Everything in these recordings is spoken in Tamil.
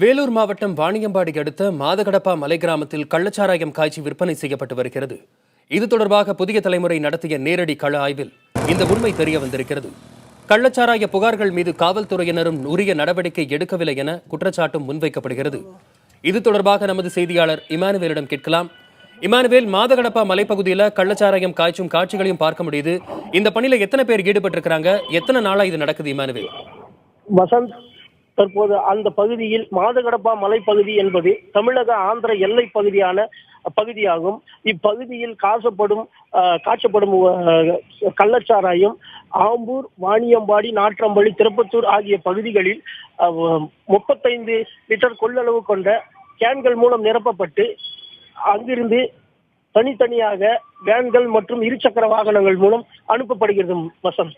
வேலூர் மாவட்டம் வாணியம்பாடி அடுத்த மாதகடப்பா மலை கிராமத்தில் கள்ளச்சாராயம் காய்ச்சி விற்பனை செய்யப்பட்டு வருகிறது. இது தொடர்பாக புதிய தலைமுறை நடத்திய நேரடி கள ஆய்வில் இந்த உண்மை தெரிய வந்திருக்கிறது. கள்ளச்சாராய புகார்கள் மீது காவல்துறையினரும் உரிய நடவடிக்கை எடுக்கவில்லை என குற்றச்சாட்டும் முன்வைக்கப்படுகிறது. இது தொடர்பாக நமது செய்தியாளர் இமானுவேலிடம் கேட்கலாம். இமானுவேல், மாதகடப்பா மலைப்பகுதியில் கள்ளச்சாராயம் காய்ச்சும் காட்சிகளையும் பார்க்க முடியுது. இந்த பணியில எத்தனை பேர் ஈடுபட்டு இருக்காங்க? எத்தனை நாளா இது நடக்குது இமானுவேல்? வசந்த், தற்போது அந்த பகுதியில் மாதகடப்பா மலைப்பகுதி என்பது தமிழக ஆந்திர எல்லை பகுதியாகும். இப்பகுதியில் காய்ச்சப்படும் கள்ளச்சாராயம் ஆம்பூர், வாணியம்பாடி, நாற்றம்பள்ளி, திருப்பத்தூர் ஆகிய பகுதிகளில் 35 லிட்டர் கொள்ளளவு கொண்ட கேன்கள் மூலம் நிரப்பப்பட்டு அங்கிருந்து தனித்தனியாக வேன்கள் மற்றும் இருசக்கர வாகனங்கள் மூலம் அனுப்பப்படுகிறது. வசந்த்,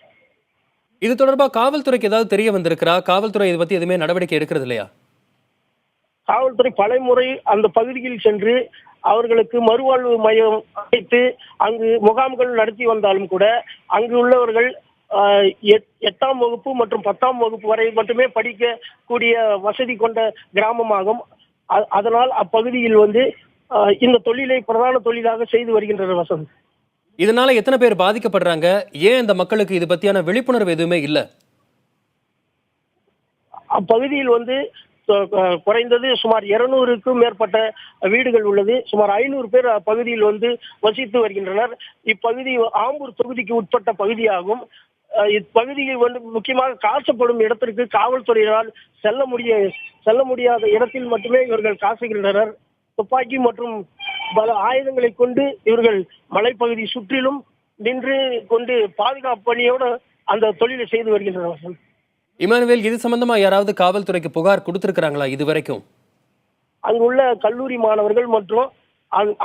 இது தொடர்பாக காவல்துறைக்கு ஏதாவது தெரிய வந்திருக்கிறா? காவல்துறை இதை பத்தி எதுவுமே நடவடிக்கை எடுக்கிறது இல்லையா? காவல்துறை பலமுறை அந்த பகுதியில் சென்று அவர்களுக்கு மறுவாழ்வு மையம் அமைத்து அங்கு முகாம்கள் நடத்தி வந்தாலும் கூட அங்கு உள்ளவர்கள் 8ஆம் வகுப்பு மற்றும் 10ஆம் வகுப்பு வரை மட்டுமே படிக்கக்கூடிய வசதி கொண்ட கிராமமாகும். அதனால் அப்பகுதியில் இந்த தொழிலை பிரதான தொழிலாக செய்து வருகின்றனர். வசந்த், இதனால எத்தனை பேர் பாதிக்கப்படுறாங்க? ஏன் இந்த மக்களுக்கு இது பத்தியான விழிப்புணர்வு எதுவுமே இல்லை? அப்பகுதியில் குறைந்தது சுமார் 200க்கும் மேற்பட்ட வீடுகள் உள்ளது. சுமார் 500 பேர் அப்பகுதியில் வசித்து வருகின்றனர். இப்பகுதி ஆம்பூர் தொகுதிக்கு உட்பட்ட பகுதியாகும். இப்பகுதியில் முக்கியமாக காசப்படும் இடத்திற்கு காவல்துறையினால் செல்ல முடியாத இடத்தில் மட்டுமே இவர்கள் காசுகின்றனர். துப்பாக்கி மற்றும் பல ஆயுதங்களை கொண்டு இவர்கள் மலைப்பகுதி சுற்றிலும் நின்று கொண்டு பாதுகாப்பு பணியோடு அந்த தொழிலை செய்து வருகின்றனர். இமானுவேல், இது சம்பந்தமா யாராவது காவல்துறைக்கு புகார் கொடுத்திருக்கிறாங்களா இதுவரைக்கும்? அங்குள்ள கல்லூரி மாணவர்கள் மற்றும்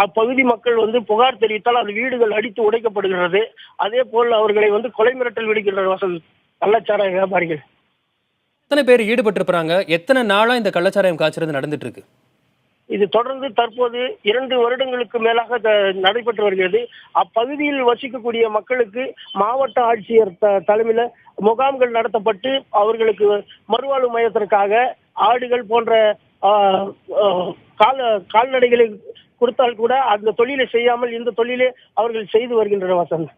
அப்பகுதி மக்கள் புகார் தெரிவித்தால் அந்த வீடுகள் அடித்து உடைக்கப்படுகிறது. அதே போல் அவர்களை கொலை மிரட்டல் விடுகின்றனர். கள்ளச்சாராய வியாபாரிகள் எத்தனை பேர் ஈடுபட்டிருப்பாங்க? எத்தனை நாளா இந்த கள்ளச்சாராயம் காய்ச்சறது நடந்துட்டு இருக்கு? இது தொடர்ந்து தற்போது 2 வருடங்களுக்கு மேலாக நடைபெற்று வருகிறது. அப்பகுதியில் வசிக்கக்கூடிய மக்களுக்கு மாவட்ட ஆட்சியர் தலைமையில முகாம்கள் நடத்தப்பட்டு அவர்களுக்கு மறுவாழ்வு மையத்திற்காக ஆடுகள் போன்ற கால்நடைகளை கொடுத்தால் கூட அந்த தொழிலை செய்யாமல் இந்த தொழிலை அவர்கள் செய்து வருகின்றனர். வசந்த்,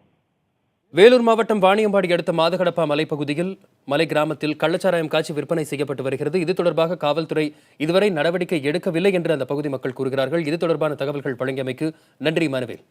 வேலூர் மாவட்டம் வாணியம்பாடி அடுத்த மாதகடப்பா மலைப்பகுதியில் மலை கிராமத்தில் கள்ளச்சாராயம் காய்ச்சி விற்பனை செய்யப்பட்டு வருகிறது. இது தொடர்பாக காவல்துறை இதுவரை நடவடிக்கை எடுக்கவில்லை என்று அந்த பகுதி மக்கள் கூறுகிறார்கள். இது தொடர்பான தகவல்கள் வழங்கியமைக்கு நன்றி இமானுவேல்.